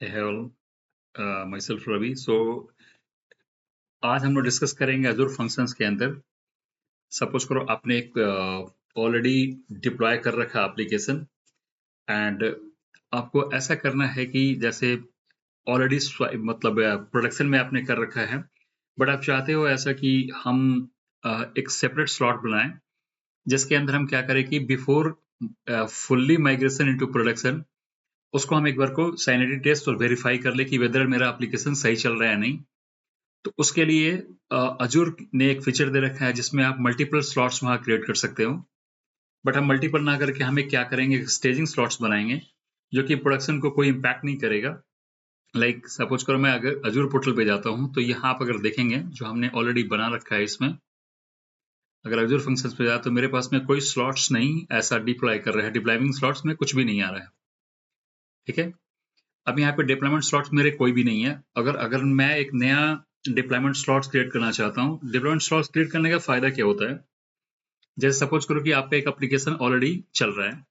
Hey all, myself Ravi. आज हम लोग डिस्कस करेंगे Azure फंक्शंस के अंदर। सपोज करो आपने एक ऑलरेडी डिप्लॉय कर रखा एप्लीकेशन एंड आपको ऐसा करना है कि जैसे ऑलरेडी मतलब प्रोडक्शन में आपने कर रखा है, बट आप चाहते हो ऐसा कि हम एक सेपरेट स्लॉट बनाएं जिसके अंदर हम क्या करें कि before fully migration into production उसको हम एक बार को सैनिटी टेस्ट और वेरीफाई कर ले कि वेदर मेरा एप्लीकेशन सही चल रहा है या नहीं। तो उसके लिए अजूर ने एक फीचर दे रखा है जिसमें आप मल्टीपल स्लॉट्स वहां क्रिएट कर सकते हो। बट हम मल्टीपल ना करके हमें क्या करेंगे, स्टेजिंग स्लॉट्स बनाएंगे जो कि प्रोडक्शन को कोई इम्पैक्ट नहीं करेगा। लाइक सपोज करो मैं अगर अजूर पोर्टल पे जाता हूँ तो यहाँ आप अगर देखेंगे जो हमने ऑलरेडी बना रखा है इसमें, अगर अजूर फंक्शंस पे जाए तो मेरे पास में कोई स्लॉट्स नहीं ऐसा डिप्लॉय कर रहा है, डिप्लॉयिंग स्लॉट्स में कुछ भी नहीं आ रहा है। ठीक है, अब यहाँ पे डिप्लॉयमेंट स्लॉट्स मेरे कोई भी नहीं है। अगर अगर मैं एक नया डिप्लॉयमेंट स्लॉट्स क्रिएट करना चाहता हूँ, डिप्लॉयमेंट स्लॉट्स क्रिएट करने का फायदा क्या होता है, जैसे सपोज करो कि आपका एक एप्लीकेशन ऑलरेडी चल रहा है,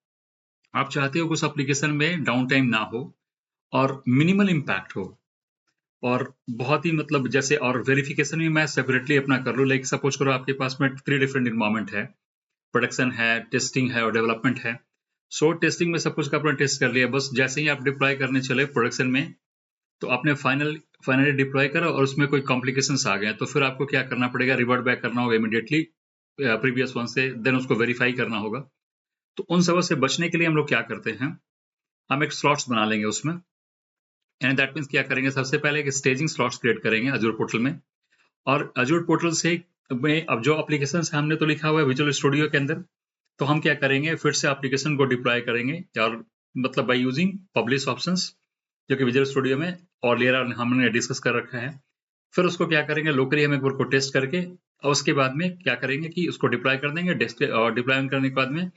आप चाहते हो कि उस एप्लीकेशन में डाउन टाइम ना हो और मिनिमल इम्पैक्ट हो, और बहुत ही मतलब जैसे और वेरिफिकेशन भी मैं सेपरेटली अपना कर लूँ। लाइक सपोज करो आपके पास में 3 डिफरेंट इन्वायरमेंट है, प्रोडक्शन है, टेस्टिंग है और डेवलपमेंट है। सो टेस्टिंग में सपोज का आपने टेस्ट कर लिया, बस जैसे ही आप डिप्लॉय करने चले प्रोडक्शन में तो आपने फाइनली डिप्लॉय करा और उसमें कोई कॉम्प्लिकेशंस आ गए तो फिर आपको क्या करना पड़ेगा, रिवर्ट बैक करना होगा इमीडिएटली प्रीवियस वन से, देन उसको वेरीफाई करना होगा। तो उन सबों से बचने के लिए हम लोग क्या करते हैं, हम एक स्लॉट्स बना लेंगे उसमें। एंड दैट मीन्स क्या करेंगे, सबसे पहले एक स्टेजिंग स्लॉट्स क्रिएट करेंगे अजूर पोर्टल में। और अजूर पोर्टल से में अब जो एप्लीकेशन हमने तो लिखा हुआ है विजुअल स्टूडियो के अंदर, तो हम क्या करेंगे फिर से एप्लीकेशन को डिप्लॉय करेंगे, और मतलब बाय यूजिंग पब्लिश ऑप्शंस जो कि विजुअल स्टूडियो में और लेयर हमने डिस्कस कर रखा है। फिर उसको क्या करेंगे, लोकली हम एक बार को टेस्ट करके और उसके बाद में क्या करेंगे कि उसको डिप्लॉय कर देंगे। और डिप्लॉय करने के बाद में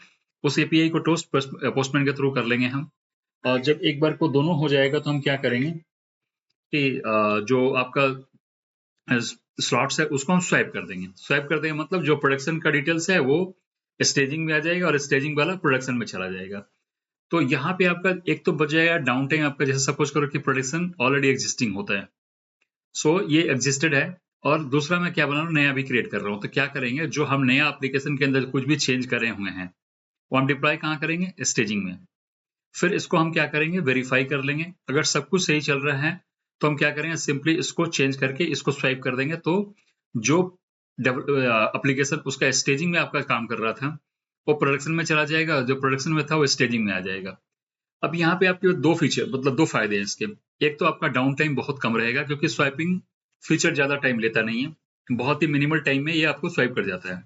उस एपीआई को पोस्टमैन के थ्रू कर लेंगे हम। और जब एक बार को दोनों हो जाएगा तो हम क्या करेंगे कि जो आपका स्लॉट्स है उसको हम स्वाइप कर देंगे। स्वाइप कर देंगे मतलब जो प्रोडक्शन का डिटेल्स है वो स्टेजिंग में आ जाएगा और स्टेजिंग वाला प्रोडक्शन में चला जाएगा। तो यहाँ पे आपका एक तो बच जाएगा डाउन टाइम आपका, जैसे सपोज करो कि प्रोडक्शन ऑलरेडी एग्जिस्टिंग होता है, सो ये एग्जिस्टेड है, और दूसरा मैं क्या बना रहा हूँ, नया भी क्रिएट कर रहा हूँ। तो क्या करेंगे, जो हम नया एप्लीकेशन के अंदर कुछ भी चेंज करे हुए हैं वो हम डिप्लॉय कहाँ करेंगे, स्टेजिंग में। फिर इसको हम क्या करेंगे, वेरीफाई कर लेंगे। अगर सब कुछ सही चल रहा है तो हम क्या करेंगे, सिंपली इसको चेंज करके इसको स्वाइप कर देंगे। तो जो एप्लीकेशन उसका स्टेजिंग में आपका काम कर रहा था वो प्रोडक्शन में चला जाएगा, जो प्रोडक्शन में था वो स्टेजिंग में आ जाएगा। अब यहाँ पे आपके दो फीचर मतलब दो फायदे हैं इसके। एक तो आपका डाउन टाइम बहुत कम रहेगा क्योंकि स्वाइपिंग फीचर ज्यादा टाइम लेता नहीं है, बहुत ही मिनिमल टाइम में ये आपको स्वाइप कर जाता है।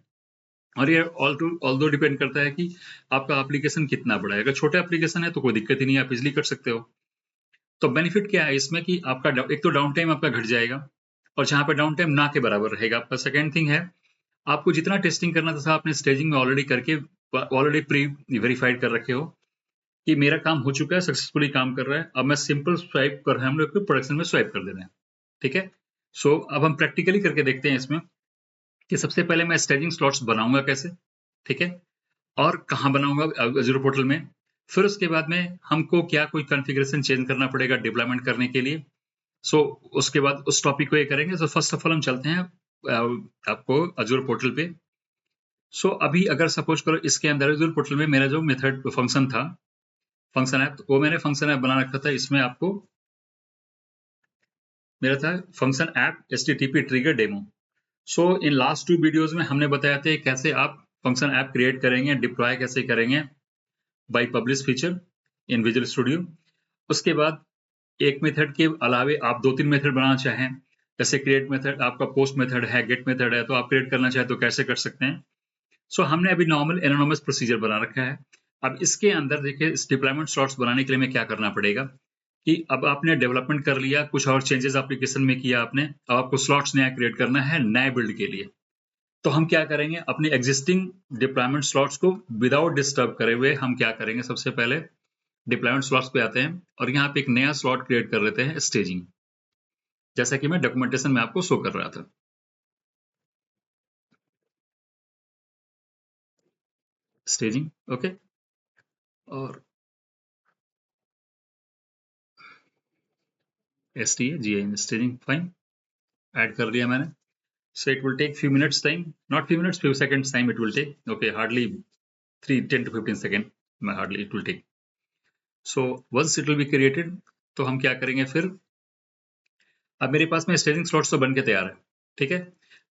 और ये ऑल दो डिपेंड करता है कि आपका एप्लीकेशन कितना बड़ा है। अगर छोटा एप्लीकेशन है तो कोई दिक्कत ही नहीं है, आप इजिली कर सकते हो। तो बेनिफिट क्या है इसमें कि आपका एक तो डाउन टाइम आपका घट जाएगा, और जहां पे डाउन टाइम ना के बराबर रहेगा आपका। सेकेंड थिंग है, आपको जितना टेस्टिंग करना था आपने स्टेजिंग में ऑलरेडी करके ऑलरेडी प्री वेरीफाइड कर रखे हो कि मेरा काम हो चुका है, सक्सेसफुली काम कर रहा है। अब मैं सिंपल स्वाइप कर रहे हैं, हम लोग प्रोडक्शन में स्वाइप कर दे रहे हैं। ठीक है, सो अब हम प्रैक्टिकली करके देखते हैं इसमें कि सबसे पहले मैं स्टेजिंग स्लॉट्स बनाऊंगा कैसे। ठीक है, और कहाँ बनाऊंगा, जीरो पोर्टल में। फिर उसके बाद में हमको क्या कोई कॉन्फ़िगरेशन चेंज करना पड़ेगा डिप्लॉयमेंट करने के लिए। सो उसके बाद उस टॉपिक को ये करेंगे। सो फर्स्ट ऑफ ऑल हम चलते हैं आपको अजूर पोर्टल पे। सो अभी अगर सपोज करो इसके अंदर अजूर पोर्टल में मेरा जो मेथड फंक्शन था, फंक्शन ऐप, वो मैंने फंक्शन ऐप बना रखा था। इसमें आपको मेरा था function app http trigger demo. So in last 2 videos में हमने बताया था कैसे आप फंक्शन ऐप क्रिएट करेंगे, डिप्लॉय कैसे करेंगे by publish feature in visual studio. उसके बाद एक मेथड के अलावे आप 2-3 मेथड बनाना चाहें, जैसे क्रिएट मेथड, आपका पोस्ट मेथड है, गेट मेथड है, तो आप क्रिएट करना चाहें तो कैसे कर सकते हैं। सो हमने अभी नॉर्मल एनोनिमस प्रोसीजर बना रखा है। अब इसके अंदर देखिए, इस डिप्लॉयमेंट स्लॉट्स बनाने के लिए हमें क्या करना पड़ेगा कि अब आपने डेवलपमेंट कर लिया, कुछ और चेंजेस एप्लीकेशन में किया आपने, अब आपको स्लॉट्स नया क्रिएट करना है नए बिल्ड के लिए। तो हम क्या करेंगे, अपने एग्जिस्टिंग डिप्लॉयमेंट स्लॉट्स को विदाउट डिस्टर्ब करे हुए हम क्या करेंगे, सबसे पहले डिप्लॉयमेंट स्लॉट्स पे आते हैं और यहाँ पे एक नया स्लॉट क्रिएट कर लेते हैं स्टेजिंग, जैसा कि मैं डॉक्यूमेंटेशन में आपको शो कर रहा था। Staging okay. और STAGIN staging, फाइन, ऐड कर दिया मैंने. So it will take few minutes time, not few minutes, few seconds time it will take. Okay, hardly 10 to 15 second, hardly it will take. So once it will be created, तो हम क्या करेंगे फिर, अब मेरे पास में स्टेजिंग स्लॉट्स तो बन के तैयार है, ठीक है.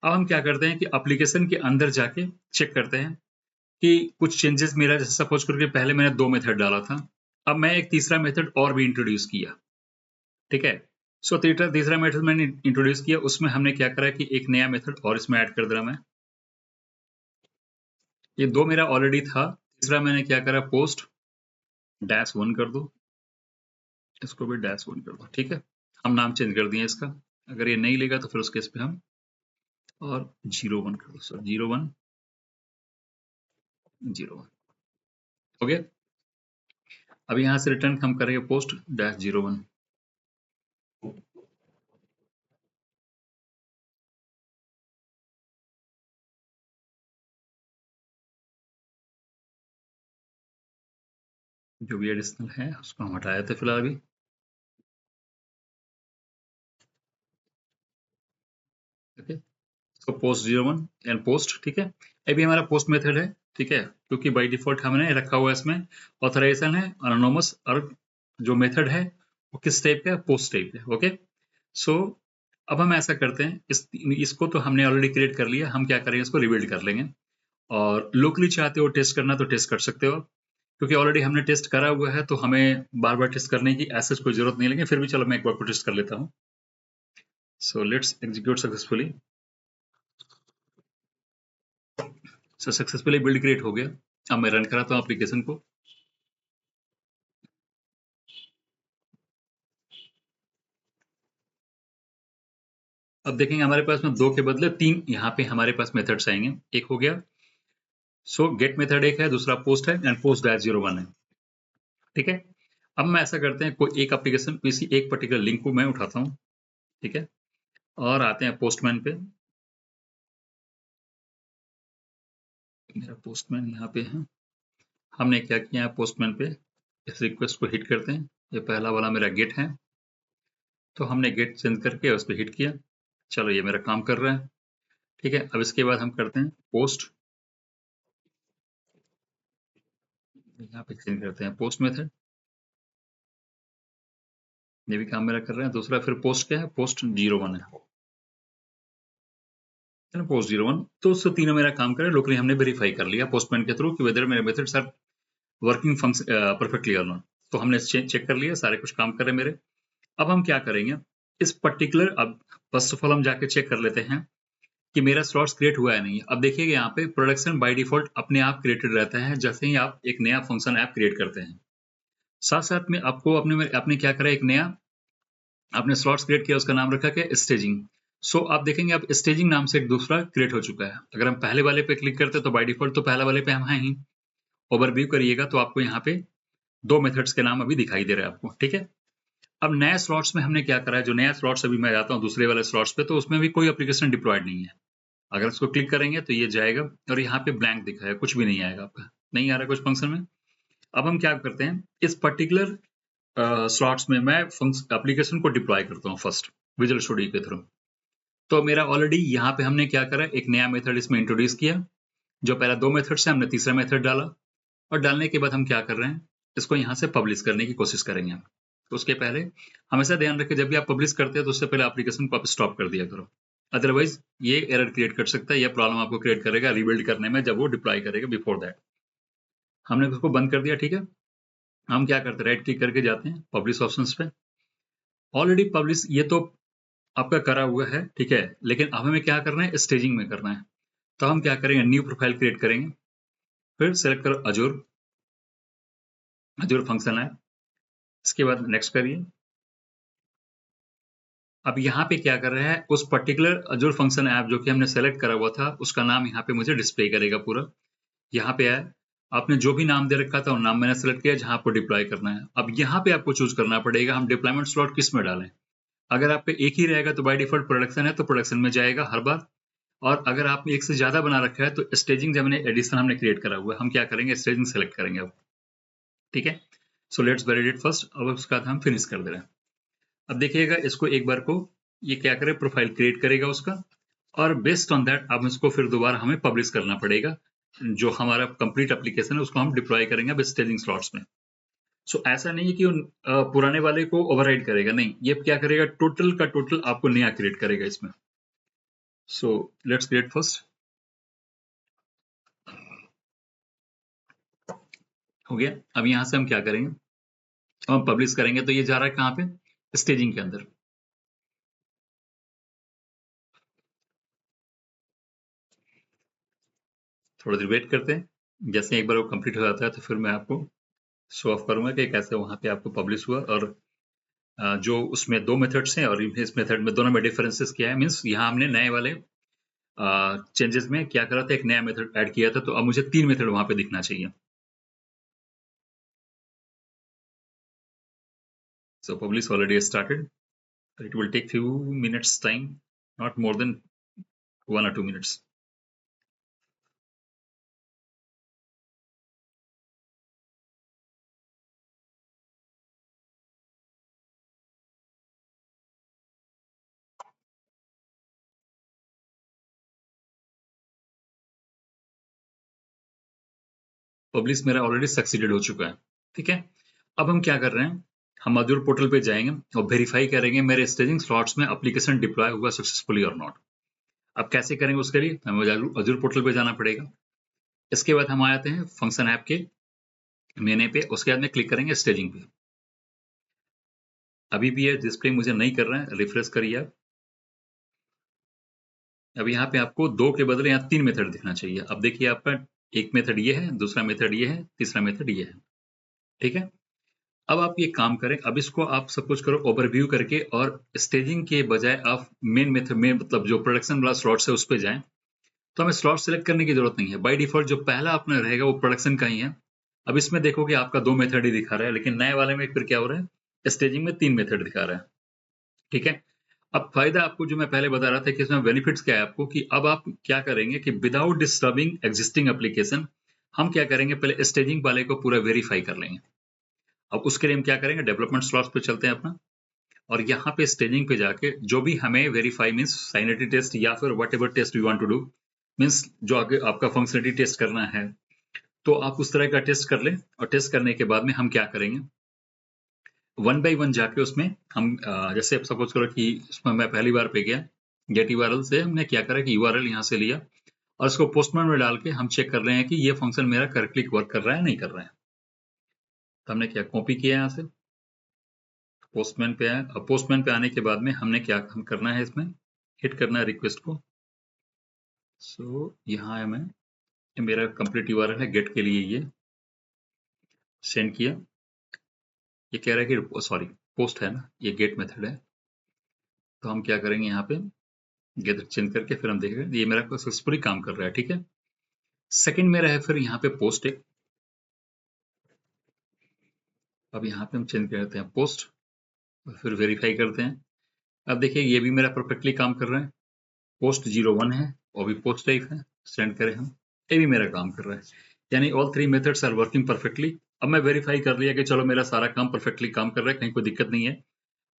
अब हम क्या करते हैं कि एप्लीकेशन के अंदर जाके चेक करते हैं कि कुछ चेंजेस मेरा, जैसे सपोज करके पहले मैंने 2 मेथड डाला था, अब मैं एक तीसरा मेथड और भी इंट्रोड्यूस किया, ठीक है. सो तीसरा मेथड मैंने इंट्रोड्यूस किया, उसमें हमने क्या करा कि एक नया मेथड और इसमें ऐड कर दिया मैं. ये 2 मेरा ऑलरेडी था, तीसरा मैंने क्या करा, पोस्ट -1 कर दो, इसको भी -1 कर दो, ठीक है. हम नाम चेंज कर दिए इसका, अगर ये नहीं लेगा तो फिर उस केस पे हम और 01 कर दो, सर 01 हो गया. अब यहाँ से रिटर्न हम करेंगे पोस्ट -01. जो भी एडिशनल है उसको हम हटाए थे फिलहाल अभी. ओके, तो पोस्ट 01 एंड पोस्ट, ठीक है. अभी हमारा पोस्ट मेथड है, ठीक है, क्योंकि बाय डिफॉल्ट हमने रखा हुआ है इसमें ऑथराइजेशन है एनोनिमस, और जो मेथड है वो किस टाइप का है, पोस्ट टाइप है. ओके, सो अब हम ऐसा करते हैं, इसको तो हमने ऑलरेडी क्रिएट कर लिया, हम क्या करेंगे, इसको रिबिल्ड कर लेंगे. और लोकली चाहते हो टेस्ट करना तो टेस्ट कर सकते हो आप, क्योंकि ऑलरेडी हमने टेस्ट करा हुआ है, तो हमें बार बार टेस्ट करने की ऐसे कोई जरूरत नहीं लगे. फिर भी चलो मैं एक बार को टेस्ट कर लेता हूँ. So let's execute successfully. So successfully build create हो गया. अब मैं रन कराता हूँ एप्लीकेशन को. अब देखेंगे हमारे पास में 2 के बदले 3 यहाँ पे हमारे पास मेथड्स आएंगे. एक हो गया, सो गेट मेथड एक है, दूसरा पोस्ट है, एंड पोस्ट -01 है, ठीक है. अब मैं ऐसा करते हैं, कोई एक एप्लीकेशन, किसी एक पर्टिकुलर लिंक को मैं उठाता हूँ, ठीक है, और आते हैं पोस्टमैन पे. मेरा पोस्टमैन यहाँ पे है. हमने क्या किया है, पोस्टमैन पे इस रिक्वेस्ट को हिट करते हैं. ये पहला वाला मेरा गेट है, तो हमने गेट चेंज करके उस पर हिट किया. चलो ये मेरा काम कर रहा है, ठीक है. अब इसके बाद हम करते हैं पोस्ट, यहाँ पे चेंज करते हैं पोस्ट मेथड, ये भी काम मेरा कर रहा है. दूसरा फिर पोस्ट क्या है, पोस्ट 01 है ना, पोस्ट 01. तो उससे तीनों मेरा काम कर रहा है. लोकली हमने वेरीफाई कर लिया पोस्टमैन के थ्रू कि वेदर मेरे मेथड्स आर वर्किंग परफेक्टली और नॉट. तो हमने चेक कर लिया, सारे कुछ काम कर रहे मेरे. अब हम क्या करेंगे, इस पर्टिकुलर, अब फर्स्ट ऑफ ऑल हम जाके चेक कर लेते हैं कि मेरा स्लॉट्स क्रिएट हुआ है नहीं. अब देखिएगा यहाँ पे प्रोडक्शन बाय डिफॉल्ट अपने आप क्रिएटेड रहता है जैसे ही आप एक नया फंक्शन ऐप क्रिएट करते हैं. साथ साथ में आपको आपने क्या करा, एक नया आपने स्लॉट्स क्रिएट किया, उसका नाम रखा क्या, स्टेजिंग. सो आप देखेंगे आप स्टेजिंग नाम से एक दूसरा क्रिएट हो चुका है. अगर हम पहले वाले पे क्लिक करते हैं तो बाय डिफॉल्ट तो पहले वाले पे हम हैं ही. ओवरव्यू करिएगा तो आपको यहाँ पे 2 मेथड्स के नाम अभी दिखाई दे रहे हैं आपको, ठीक है. अब नए स्लॉट्स में हमने क्या करा है, जो नया स्लॉट्स अभी मैं जाता हूँ दूसरे वाले स्लॉट्स पे, तो उसमें भी कोई एप्लीकेशन डिप्लॉयड नहीं है. अगर इसको क्लिक करेंगे तो ये जाएगा और यहाँ पे ब्लैंक दिखा है, कुछ भी नहीं आएगा आपका, नहीं आ रहा कुछ फंक्शन में. अब हम क्या करते हैं, इस पर्टिकुलर स्लॉट्स में मैं एप्लीकेशन को डिप्लॉय करता हूँ फर्स्ट विजुअल स्टूडियो के थ्रू. तो मेरा ऑलरेडी यहाँ पे हमने क्या करा, एक नया मेथड इसमें इंट्रोड्यूस किया. जो पहला 2 मेथड से हमने तीसरा मेथड डाला, और डालने के बाद हम क्या कर रहे हैं, इसको यहाँ से पब्लिश करने की कोशिश करेंगे हम. तो उसके पहले हमेशा ध्यान रखें, जब भी आप पब्लिश करते हैं तो उससे पहले एप्लीकेशन को आप स्टॉप कर दिया करो, अदरवाइज ये एरर क्रिएट कर सकता है, ये प्रॉब्लम आपको क्रिएट करेगा रीबिल्ड करने में जब वो डिप्लॉय करेगा. बिफोर दैट हमने उसको बंद कर दिया, ठीक है. हम क्या करते हैं, राइट क्लिक करके जाते हैं पब्लिश ऑप्शंस पे. ऑलरेडी पब्लिश ये तो आपका करा हुआ है, ठीक है, लेकिन अब हमें क्या करना है, स्टेजिंग में करना है. तो हम क्या करेंगे, न्यू प्रोफाइल क्रिएट करेंगे, फिर सेलेक्ट करो अजूर, अजूर फंक्शन है, इसके बाद नेक्स्ट करिए. अब यहाँ पे क्या कर रहा है, उस पर्टिकुलर अजूर फंक्शन ऐप जो कि हमने सेलेक्ट करा हुआ था, उसका नाम यहाँ पे मुझे डिस्प्ले करेगा पूरा. यहाँ पे है, आपने जो भी नाम दे रखा था वो नाम मैंने सेलेक्ट किया जहाँ आपको डिप्लॉय करना है. अब यहाँ पे आपको चूज करना पड़ेगा हम डिप्लॉयमेंट स्लॉट किस में डालें. अगर आप पे एक ही रहेगा तो बाय डिफॉल्ट प्रोडक्शन है तो प्रोडक्शन में जाएगा हर बार. और अगर आपने एक से ज्यादा बना रखा है तो स्टेजिंग, जब हमने एडिशन हमने क्रिएट करा हुआ है, हम क्या करेंगे, स्टेजिंग सेलेक्ट करेंगे अब, ठीक है. सो लेट्स वैलिडेट फर्स्ट, अब उसके बाद हम फिनिश कर दे रहे हैं. अब देखिएगा इसको एक बार को ये क्या करे, प्रोफाइल क्रिएट करेगा उसका, और बेस्ड ऑन दैट अब इसको फिर दोबारा हमें पब्लिश करना पड़ेगा। जो हमारा कंप्लीट एप्लीकेशन है उसको हम डिप्लॉय करेंगे अब स्टेजिंग स्लॉट्स में। सो ऐसा नहीं है कि पुराने वाले को ओवरराइड करेगा, नहीं, ये क्या करेगा, टोटल का टोटल आपको नया क्रिएट करेगा इसमें। So let's create first. हो गया। अब यहां से हम क्या करेंगे, हम पब्लिश करेंगे, तो ये जा रहा है कहां पे, स्टेजिंग के अंदर। थोड़ा देर वेट करते हैं, जैसे एक बार वो कंप्लीट हो जाता है तो फिर मैं आपको शो ऑफ करूंगा कि कैसे वहां पे आपको पब्लिश हुआ, और जो उसमें दो मेथड्स हैं और इस मेथड में दोनों में डिफरेंसेस क्या है। मींस यहाँ हमने नए वाले चेंजेस में क्या करा था, एक नया मेथड ऐड किया था, तो अब मुझे 3 मेथड वहां पे दिखना चाहिए। So publish already started. It will take few minutes time, not more than 1 or 2 minutes. Publish मेरा ऑलरेडी सक्सीडेड हो चुका है, ठीक है। अब हम क्या कर रहे हैं, हम मजदूर पोर्टल पे जाएंगे और वेरीफाई करेंगे मेरे स्टेजिंग स्लॉट्स में एप्लीकेशन डिप्लॉय हुआ सक्सेसफुली और नॉट। अब कैसे करेंगे, उसके लिए हमें मजदूर पोर्टल पे जाना पड़ेगा। इसके बाद हम आते हैं फंक्शन ऐप के मेन्यू पे, उसके बाद में क्लिक करेंगे स्टेजिंग पे। अभी भी ये डिस्प्ले मुझे नहीं कर रहा है, रिफ्रेश करिए आप। अब यहाँ पे आपको 2 के बदले यहाँ 3 मेथड दिखना चाहिए। अब देखिए आपका एक मेथड ये है, दूसरा मेथड ये है, तीसरा मेथड ये है, ठीक है। अब आप ये काम करें, अब इसको आप सपोज करो ओवरव्यू करके, और स्टेजिंग के बजाय आप मेन मेथड में, मतलब जो प्रोडक्शन वाला स्लॉट है उस पर जाएं। तो हमें स्लॉट सेलेक्ट करने की जरूरत नहीं है, बाय डिफॉल्ट जो पहला अपना रहेगा वो प्रोडक्शन का ही है। अब इसमें देखोगे आपका 2 मेथड ही दिखा रहा है, लेकिन नए वाले में फिर क्या हो रहा है, स्टेजिंग में 3 मेथड दिखा रहा है, ठीक है। अब फायदा आपको जो मैं पहले बता रहा था कि इसमें बेनिफिट्स क्या है आपको, कि अब आप क्या करेंगे कि विदाउट डिस्टर्बिंग एग्जिस्टिंग एप्लीकेशन हम क्या करेंगे, पहले स्टेजिंग वाले को पूरा वेरीफाई कर लेंगे। अब उसके लिए हम क्या करेंगे, डेवलपमेंट स्लॉट्स पे चलते हैं अपना, और यहाँ पे स्टेजिंग पे जाके जो भी हमें वेरीफाई मींस साइनिटी टेस्ट या फिर whatever test we want to do, means जो आगे आपका फंक्शनलिटी टेस्ट करना है, तो आप उस तरह का टेस्ट कर लें। और टेस्ट करने के बाद में हम क्या करेंगे, वन बाई वन जाके उसमें हम जैसे अब सपोज करो कि इसमें मैं पहली बार पे गया, गेट यूआरएल से हमने क्या करा कि यूआरएल यहाँ से लिया और इसको पोस्टमैन में डाल के हम चेक कर रहे हैं कि ये फंक्शन मेरा करेक्टली वर्क कर रहा है नहीं कर रहा है। तो हमने क्या कॉपी किया यहाँ से, पोस्टमैन पे आया। अब पोस्टमैन पे आने के बाद में हमने क्या हम करना है, इसमें हिट करना है रिक्वेस्ट को। सो यहाँ है, मैं ये मेरा कंप्लीट यूआरएल है गेट के लिए, ये सेंड किया। ये कह रहा है कि सॉरी पोस्ट है ना, ये गेट मेथड है। तो हम क्या करेंगे, यहाँ पे गेट चेंज करके फिर हम देखेंगे ये मेरा सक्सेसफुली काम कर रहा है, ठीक है। सेकंड मेरा है फिर यहाँ पे पोस्ट है। अब यहाँ पे हम चेंज करते हैं पोस्ट, और फिर वेरीफाई करते हैं। अब देखिए ये भी मेरा परफेक्टली काम कर रहा है, पोस्ट 01 है और भी पोस्ट टाइप है, सेंड करें हम, ये भी मेरा काम कर रहा है। यानी all 3 methods are working perfectly. अब मैं वेरीफाई कर लिया कि चलो मेरा सारा काम परफेक्टली काम कर रहा है, कहीं कोई दिक्कत नहीं है।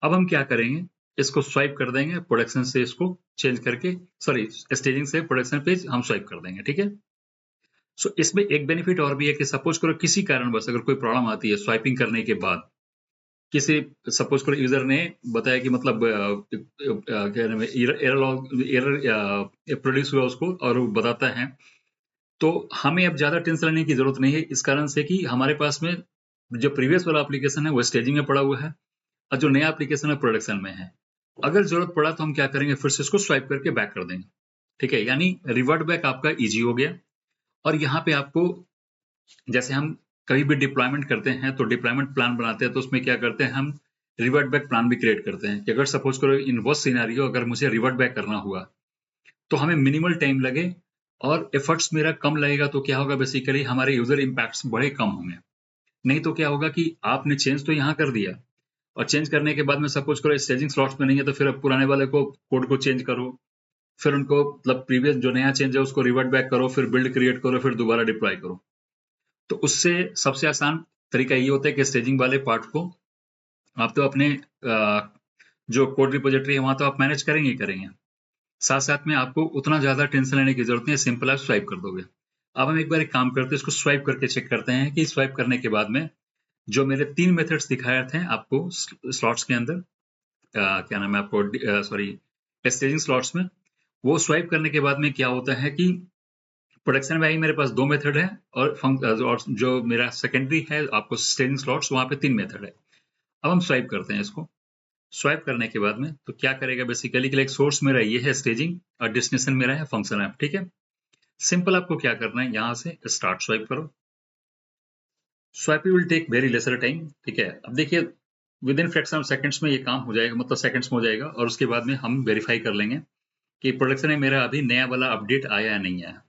अब हम क्या करेंगे, इसको स्वाइप कर देंगे, प्रोडक्शन से इसको चेंज करके, सॉरी स्टेजिंग से प्रोडक्शन पे हम स्वाइप कर देंगे, ठीक है। सो इसमें एक बेनिफिट और भी है कि सपोज करो किसी कारणवश अगर कोई प्रॉब्लम आती है स्वाइपिंग करने के बाद, किसी सपोज करो यूजर ने बताया कि मतलब क्या नाम है, एरर प्रोड्यूस हुआ उसको और वो बताता है, तो हमें अब ज्यादा टेंशन लेने की जरूरत नहीं है, इस कारण से कि हमारे पास में जो प्रीवियस वाला एप्लीकेशन है वो स्टेजिंग में पड़ा हुआ है और जो नया एप्लीकेशन है प्रोडक्शन में है। अगर जरूरत पड़ा तो हम क्या करेंगे, फिर से इसको स्वाइप करके बैक कर देंगे, ठीक है। यानी रिवर्ट बैक आपका इजी हो गया। और यहाँ पे आपको जैसे हम कभी भी डिप्लॉयमेंट करते हैं तो डिप्लॉयमेंट प्लान बनाते हैं, तो उसमें क्या करते हैं हम रिवर्ट बैक प्लान भी क्रिएट करते हैं कि अगर सपोज करो इन वो सिनेरियो अगर मुझे रिवर्ट बैक करना हुआ तो हमें मिनिमल टाइम लगे और एफर्ट्स मेरा कम लगेगा, तो क्या होगा बेसिकली हमारे यूजर इम्पैक्ट्स बड़े कम होंगे। नहीं तो क्या होगा कि आपने चेंज तो यहाँ कर दिया और चेंज करने के बाद में सपोज करो स्टेजिंग स्लॉट्स में नहीं है, तो फिर अब पुराने वाले को कोड को चेंज करो, फिर उनको मतलब प्रीवियस जो नया चेंज है उसको रिवर्ट बैक करो, फिर बिल्ड क्रिएट करो, फिर दोबारा डिप्लॉय करो। तो उससे सबसे आसान तरीका ये होता है कि स्टेजिंग वाले पार्ट को आप तो अपने जो कोड रिपोजिटरी है वहां तो आप मैनेज करेंगे ही करेंगे, साथ साथ में आपको उतना ज्यादा टेंशन लेने की जरूरत नहीं है, सिंपल आप स्वाइप कर दोगे। अब हम एक बार एक काम करते हैं, इसको स्वाइप करके चेक करते हैं कि स्वाइप करने के बाद में जो मेरे 3 मेथड्स दिखाए थे आपको स्लॉट्स के अंदर, क्या नाम है आपको, सॉरी, स्टेजिंग स्लॉट्स में, वो स्वाइप करने के बाद में क्या होता है कि प्रोडक्शन में आई मेरे पास 2 मेथड है, और जो मेरा सेकेंडरी है आपको स्टेजिंग स्लॉट्स, वहां पे 3 मेथड है। अब हम स्वाइप करते हैं इसको। स्वाइप करने के बाद में तो क्या करेगा बेसिकली कि लाइक सोर्स मेरा ये है स्टेजिंग, और डेस्टिनेशन मेरा है फंक्शन ऐप, ठीक है। सिंपल आपको क्या करना है, यहां से स्टार्ट स्वाइप करो। Swipe will take very lesser time, ठीक है। अब देखिए within fraction of seconds में ये काम हो जाएगा, मतलब सेकंड्स में हो जाएगा, और उसके बाद में हम वेरीफाई कर लेंगे कि प्रोडक्शन में मेरा अभी नया वाला अपडेट आया या नहीं आया।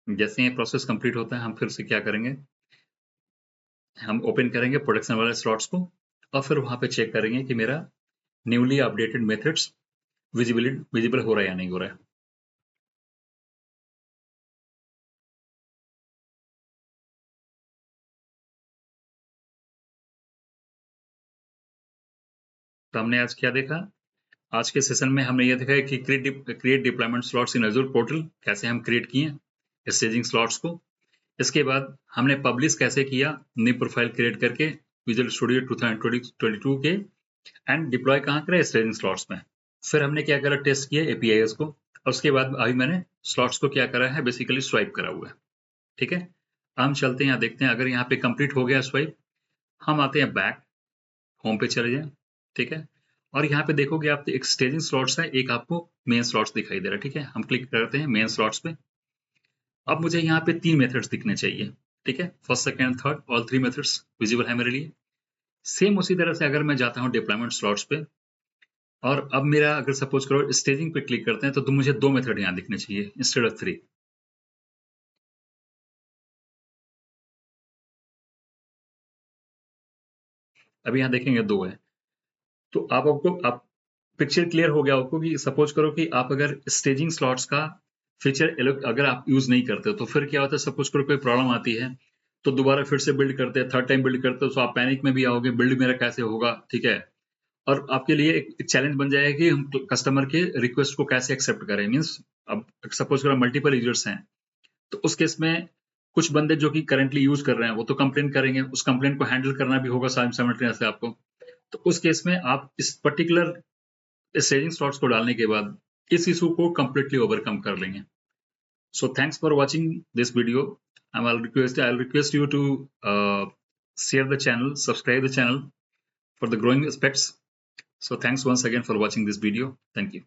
जैसे ये प्रोसेस कंप्लीट होता है, हम फिर से क्या करेंगे, हम ओपन करेंगे प्रोडक्शन वाले स्लॉट्स को, और फिर वहां पे चेक करेंगे कि मेरा न्यूली अपडेटेड मेथड्स विजिबल हो रहा है या नहीं हो रहा है। तो हमने आज क्या देखा, आज के सेशन में हमने ये देखा है कि क्रिएट डिप्लॉयमेंट स्लॉट्स इन एज़ूर पोर्टल, कैसे हम क्रिएट किए स्टेजिंग स्लॉट्स को। इसके बाद हमने पब्लिश कैसे किया, न्यू प्रोफाइल क्रिएट करके विजुअल स्टूडियो 2022 के, एंड डिप्लॉय कहाँ करें, स्टेजिंग स्लॉट्स में। फिर हमने क्या करा, टेस्ट किया एपीआईएस को, और उसके बाद अभी मैंने स्लॉट्स को क्या करा है, बेसिकली स्वाइप करा हुआ है, ठीक है। हम चलते हैं यहाँ, देखते हैं अगर यहाँ पे कंप्लीट हो गया स्वाइप, हम आते हैं बैक, होम पे चले जाएं, ठीक है। और यहाँ पे देखोगे आप एक स्टेजिंग स्लॉट्स है, एक आपको मेन स्लॉट्स दिखाई दे रहा है, ठीक है। हम क्लिक करते हैं मेन स्लॉट्स पे। अब मुझे यहाँ पे 3 मेथड्स दिखने चाहिए, ठीक है, first second third, all 3 methods visible है मेरे लिए। सेम उसी तरह से अगर मैं जाता हूँ डिप्लॉयमेंट स्लॉट्स पे, और अब मेरा अगर सपोज करो स्टेजिंग पे क्लिक करते हैं, तो मुझे 2 मेथड यहाँ दिखने चाहिए इंस्टेड ऑफ 3। अभी यहाँ देखेंगे 2 है। तो आप पिक्चर क्लियर हो गया आपको कि सपोज करो कि आप अगर स्टेजिंग स्लॉट्स का फीचर अगर आप यूज नहीं करते हो, तो फिर क्या होता है, सपोज करो कोई प्रॉब्लम आती है, तो दोबारा फिर से बिल्ड करते हैं, थर्ड टाइम बिल्ड करते हो, तो आप पैनिक में भी आओगे, बिल्ड मेरा कैसे होगा, ठीक है। और आपके लिए एक चैलेंज बन जाएगा कि हम कस्टमर के रिक्वेस्ट को कैसे एक्सेप्ट करें। मीन्स अब सपोज करो मल्टीपल यूजर्स हैं, तो उस केस में कुछ बंदे जो कि करेंटली यूज कर रहे हैं वो तो कंप्लेन करेंगे, उस कंप्लेन को हैंडल करना भी होगा साइमल्टेनियसली आपको। तो उस केस में आप इस पर्टिकुलर स्टेजिंग स्लॉट्स को डालने के बाद इस इशू को कंप्लीटली ओवरकम कर लेंगे। So thanks for watching this video. I'll request you to share the channel, subscribe the channel for the growing aspects. So thanks once again for watching this video. Thank you.